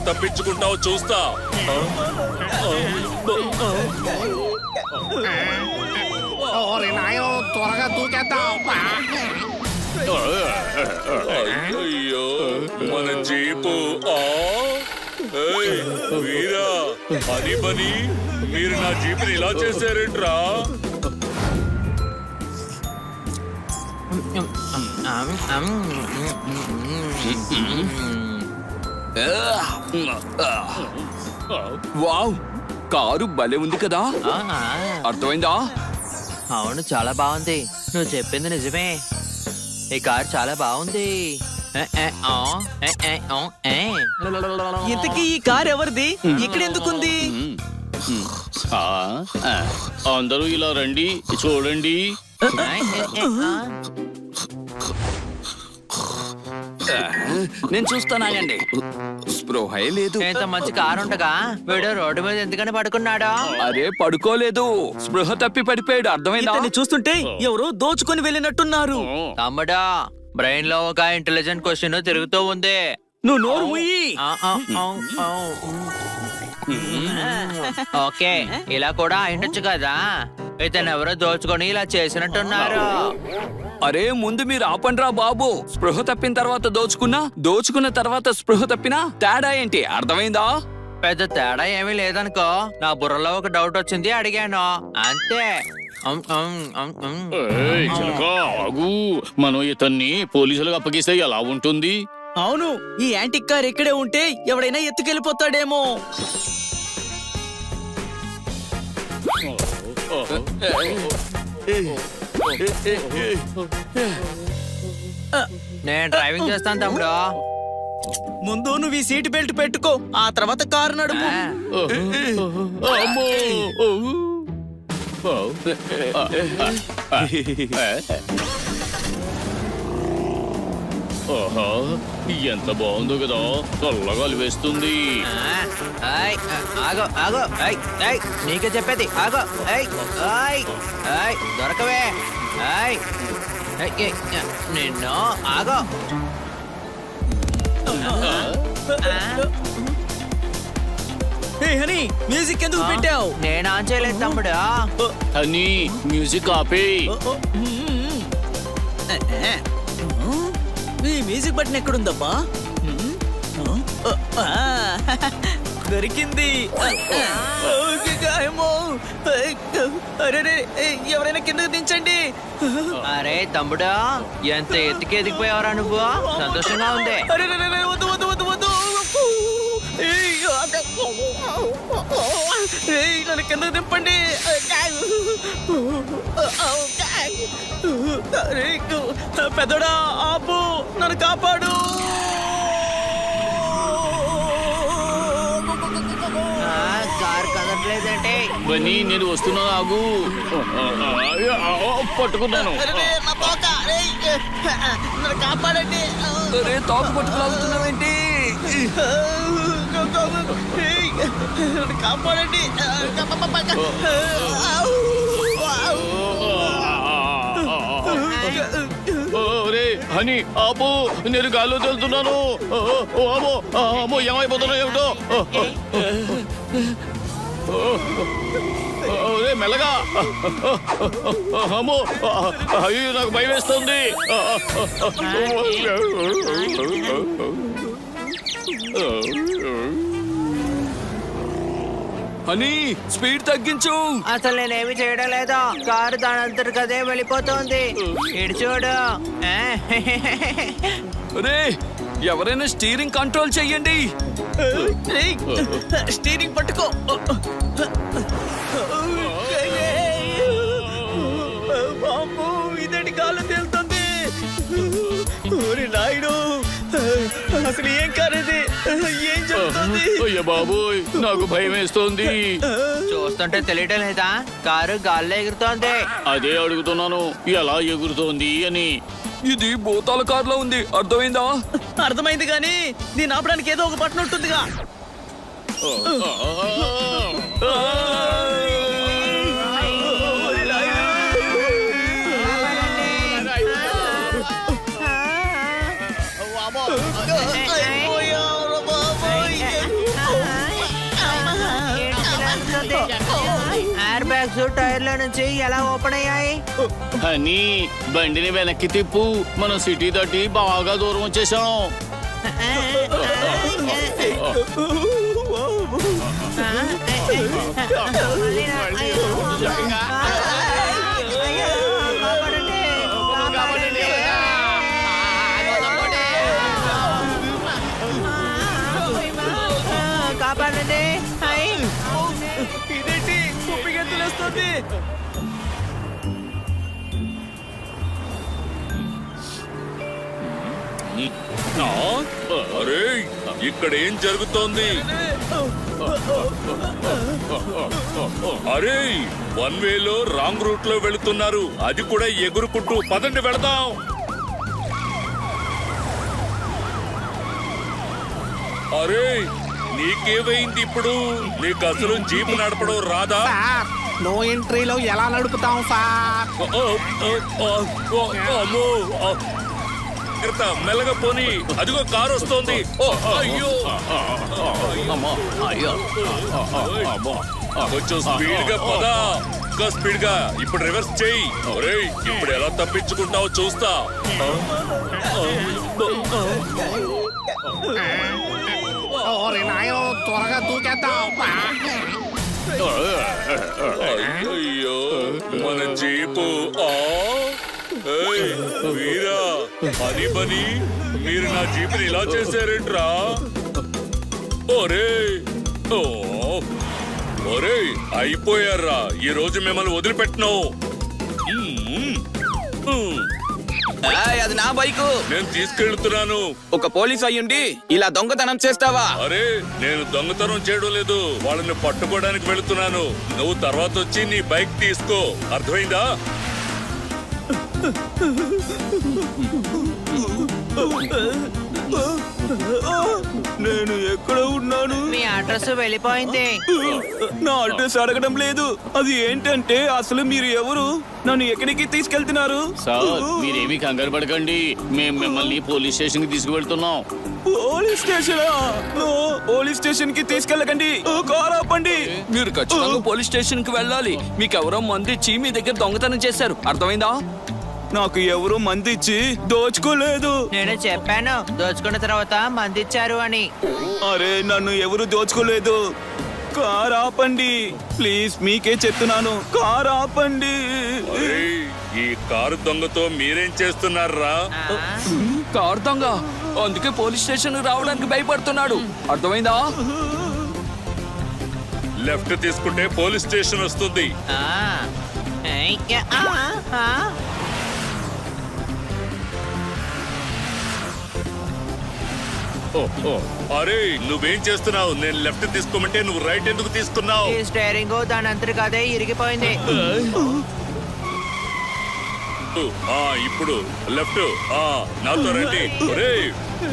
తప్పించుకుంటావు చూస్తా. త్వరగా దూకేద్దాం. అయ్యో మన జీపు. వీరా పని పని మీరు నా జీపుని ఇలా చేశారేంట్రా? వావ్, కారు భలే ఉంది కదా. అర్థమైందా? అవును, చాలా బాగుంది. నువ్వు చెప్పింది నిజమే. ఈ కార్ చాలా బాగుంది. ఇంతకీ ఈ కార్ ఎవరిది? ఇక్కడ ఎందుకుంది? అందరూ ఇలా రండి, చూడండి. నేను చూస్తానాగండి. స్పృహే లేదు. ఇంత మంచి కారు ఉండగా వీడు రోడ్డు మీద ఎందుకని పడుకున్నాడా? అరే పడుకోలేదు, స్పృహ తప్పి పడిపోయాడు. అర్థమైందా? ఇతన్ని చూస్తుంటే ఎవరో దోచుకొని వెళ్ళినట్టున్నారు. తమ్ముడా, బ్రెయిన్ లో ఒక ఇంటెలిజెంట్ క్వశ్చన్ తిరుగుతూ ఉంది. నువ్వు నోరు ముయ్యి. ఓకే, ఇలా కూడా అయిండొచ్చు కదా. ఇతను ఎవరో దోచుకొని ఇలా చేసినట్టున్నారు. అరే ముందు మీరు ఆపండ్రా బాబు. స్పృహ తప్పిన తర్వాత దోచుకున్న తర్వాత స్పృహ తప్పినా తేడా ఏంటి? అర్థమైందా? పెద్ద తేడా ఏమీ లేదనుకో. నా బుర్రలో ఒక డౌట్ వచ్చింది, అడిగాను అంతే. చిలక ఆగు, మనం ఇతన్ని పోలీసులకు అప్పగిస్తే ఎలా ఉంటుంది? అవును, ఈ యాంటిక్ కార్ ఇక్కడే ఉంటే ఎవడైనా ఎత్తుకెళ్ళిపోతాడేమో. నేను డ్రైవింగ్ చేస్తాను తమ్ముడు. ముందు నువ్వు ఈ సీట్ బెల్ట్ పెట్టుకో, ఆ తర్వాత కారు నడుపు. ఎంత బాగుందో కదా, చల్లగా వేస్తుంది. ఆగో ఆగో, నీకే చెప్పేది ఆగో. దొరకవే నిన్ను. ఆగో. హనీ, మ్యూజిక్ ఎందుకు పెట్టావు? నేను ఆన్ చేయలేదు తమ్ముడు. హనీ, మ్యూజిక్ ఆపే. ఈ మ్యూజిక్ బటన్ ఎక్కడుందబ్బా? దొరికింది. ఎవరైనా కిందకు దించండి. అరే తమ్ముడా, ఎంత ఎత్తుకి ఎదిగిపోయావరా నువ్వు? సంతోషంగా ఉంది. వద్దు వద్దు వద్దు వద్దు. నన్ను కిందకు దింపండి. పెద్దోడా ఆపు, నన్ను కాపాడు. కారు కదట్లేదంటే బన్నీ, నేను వస్తున్నాను, ఆగు. పట్టుకున్నాను. నన్ను కాపాడండి. అరే తాపు పట్టుకులాగుతున్నావేంటి? నన్ను కాపాడండి. హనీ ఆపు, నేను గాల్లో తెలుతున్నాను. అమ్మో, ఏమైపోతున్నా ఏమిటో. మెల్లగా. అమ్మో, అయ్యో నాకు భయం వేస్తుంది. హనీ, స్పీడ్ తగ్గించు. అసలు నేనేమి చేయడం లేదు. కారు దానంతటి కదే వెళ్ళిపోతుంది. ఇటు చూడు. అరే ఎవరైనా స్టీరింగ్ కంట్రోల్ చెయ్యండి. స్టీరింగ్ పట్టుకో. బాబు, ఇదేంటి గాల్లో తేలుతుంది? నాయుడు, అసలు ఏం కారేది? ఏం జరుగుతుంది? అయ్య బాబోయ్, నాకు భయం వేస్తోంది. చూస్తుంటే తెలియటం లేదా? కారు గాల్లో ఎగురుతోంది. అదే అడుగుతున్నాను, ఎలా ఎగురుతోంది అని. ఇది భూతాల కారులో ఉంది. అర్థమైందా? అర్థమైంది, కానీ దీన్ని ఆపడానికి ఏదో ఒక బటన్ ఉంటుందిగా. బ్యాగ్స్ టైర్ల నుంచి ఎలా ఓపెన్ అయ్యాయి? అని బండిని వెనక్కి తిప్పు, మనం సిటీ దాటి బాగా దూరం వచ్చేసాం. కాపాడండి. ఇదేంటి కుప్పిగెత్తులేస్తుంది? అరే ఇక్కడ ఏం జరుగుతోంది? అరే వన్ వేలో రాంగ్ రూట్ లో వెళుతున్నారు, అది కూడా ఎగురుకుంటూ. పదండి వెళదాం. అరే నీకేమైంది ఇప్పుడు? నీకు అసలు జీప్ నడపడం రాదా? నో ఎంట్రీలో ఎలా నడుపుతాం సార్? అమ్మో, మెల్లగా పోనీ, అదిగో కారు వస్తోంది. అయ్యో కొంచెం స్పీడ్ గా పదా, ఇంకా స్పీడ్ గా. ఇప్పుడు రివర్స్ చెయ్యి. ఒరేయ్ ఇప్పుడు ఎలా తప్పించుకుంటావో చూస్తా. త్వరగా దూకేద్దాం. అయ్యో మన జీపు. వీరా పని పని, మీరు నా జీపుని ఇలా చేశారేంట్రా? ఒరే ఒరే అయిపోయారా, ఈ రోజు మిమ్మల్ని వదిలిపెట్టను. అది నా బైకు. నేను తీసుకెళ్తున్నాను. ఒక పోలీస్ అయ్యుండి ఇలా దొంగతనం చేస్తావా? అరే నేను దొంగతనం చేయడం లేదు, వాళ్ళని పట్టుకోవడానికి వెళుతున్నాను. నువ్వు తర్వాత వచ్చి నీ బైక్ తీసుకో, అర్థమైందా? నేను ఎక్కడ ఉన్నాను? మీ అడ్రస్ వెళ్ళిపోయింది. నా అడ్రస్ అడగడం లేదు. అది ఏంటంటే అసలు మీరు ఎవరు? నన్ను ఎక్కడికి తీసుకెళ్తున్నారు? సార్ మీరేమీ కంగారు పడకండి, మేము మిమ్మల్ని పోలీస్ స్టేషన్ కి తీసుకువెళ్తున్నాం. పోలీస్ స్టేషనా? పోలీస్ స్టేషన్ కి తీసుకెళ్ళకండి. కారు ఆపండి. మీరు ఖచ్చితంగా పోలీస్ స్టేషన్ కి వెళ్ళాలి. మీకెవరో మందిచ్చి మీ దగ్గర దొంగతనం చేశారు, అర్థమైందా? నాకు ఎవరు మంది ఇచ్చి దోచుకోలేదు. నేను చెప్పాను దోచుకున్న తర్వాత మంది ఇచ్చారు అని. అరే నన్ను ఎవరు దోచుకోలేదు. కారు ఆపండి ప్లీజ్, మీకే చెప్తున్నాను, కారు ఆపండి. అరే ఈ కారు దొంగతో మీరేం చేస్తున్నారా? కారు దొంగ, అందుకే పోలీస్ స్టేషన్ రావడానికి భయపడుతున్నాడు, అర్థమైందా? లెఫ్ట్ తీసుకుంటే పోలీస్ స్టేషన్ వస్తుంది. అరే నువ్వేం చేస్తున్నావు? నేను లెఫ్ట్ తీసుకోమంటే నువ్వు రైట్ ఎందుకు తీసుకున్నావు? ఈ స్టీరింగ్ దాని అంతటికి అదే ఇరిగిపోయింది. ఇప్పుడు లెఫ్ట్. నాతో రండి. ఒరే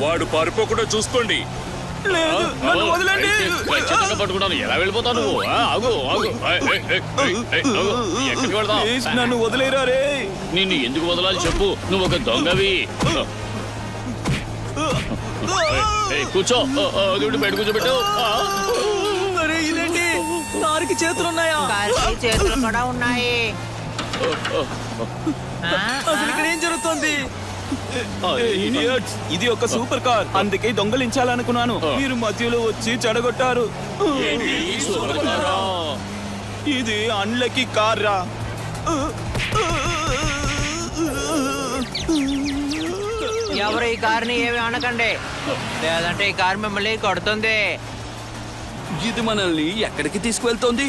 వాడు పారిపోకుండా చూసుకోండి. లేదు నన్ను వదలండి. ఖచ్చితంగా పట్టుకున్నాను. ఎలా వెళ్ళిపోతావు నువ్వు? ఆగు ఆగు. ఎక్కడికి వెళ్దాం? ప్లీజ్ నన్ను వదిలేరా రే. నిన్ను ఎందుకు వదలాలి చెప్పు, నువ్వు ఒక దొంగవి. కూర్చో, బయట కూర్చోబెట్టు. అరే ఇదేంటి, కారుకి చేతులున్నాయా? కారుకి చేతులు కూడా ఉన్నాయి. అసలు ఇక్కడ ఏం జరుగుతుంది? ఇది ఒక సూపర్ కార్, అందుకే దొంగలించాలనుకున్నాను. మీరు మధ్యలో వచ్చి చెడగొట్టారు. ఇది అన్లకి కార్ రా. ఎవరు ఈ కారుని ఏమి అనకండి, లేదంటే ఈ కారు మిమ్మల్ని కొడుతుంది. ఇది మనల్ని ఎక్కడికి తీసుకువెళ్తోంది?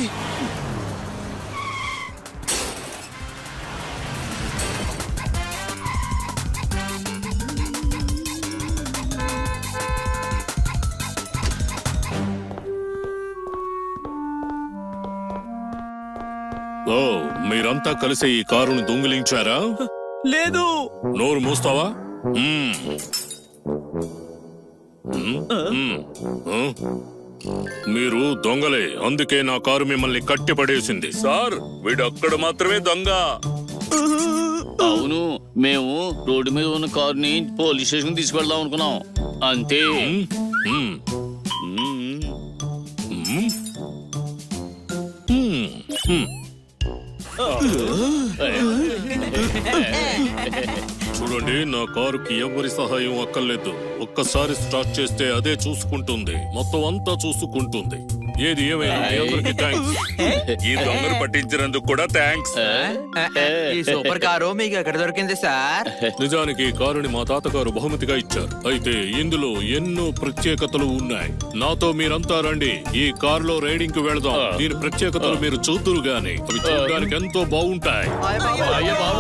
ఓ మీరంతా కలిసి ఈ కారుని దొంగిలించారా? లేదు. నోరు మూస్తావా? మీరు దొంగలే, అందుకే నా కారు మిమ్మల్ని కట్టిపడేసింది. సార్ వీడు అక్కడ మాత్రమే దొంగ. అవును, మేము రోడ్డు మీద ఉన్న కారుని పోలీస్ స్టేషన్ తీసుకెళ్దాం అనుకున్నాం అంతే. నా కారుకి ఎవరి సహాయం అక్కర్లేదు. ఒక్కసారి స్టార్ట్ చేస్తే అదే చూసుకుంటుంది, మొత్తం అంతా చూసుకుంటుంది. ఏది ఏమైనా మీ అందరికీ థాంక్స్. ఈ దొంగను పట్టించినందుకు కూడా థ్యాంక్స్. ఈ సూపర్ కారు మీకు ఎక్కడ దొరికింది సార్? నిజానికి ఈ కారుని మా తాతగారు బహుమతిగా ఇచ్చారు. అయితే ఇందులో ఎన్నో ప్రత్యేకతలు ఉన్నాయి. నాతో మీరంతా రండి, ఈ కారులో రైడింగ్ కి వెళదాం. దీని ప్రత్యేకతలు మీరు చూద్దురు గాని అవి చూడడానికి ఎంతో బాగుంటాయి. అయ్య బాబు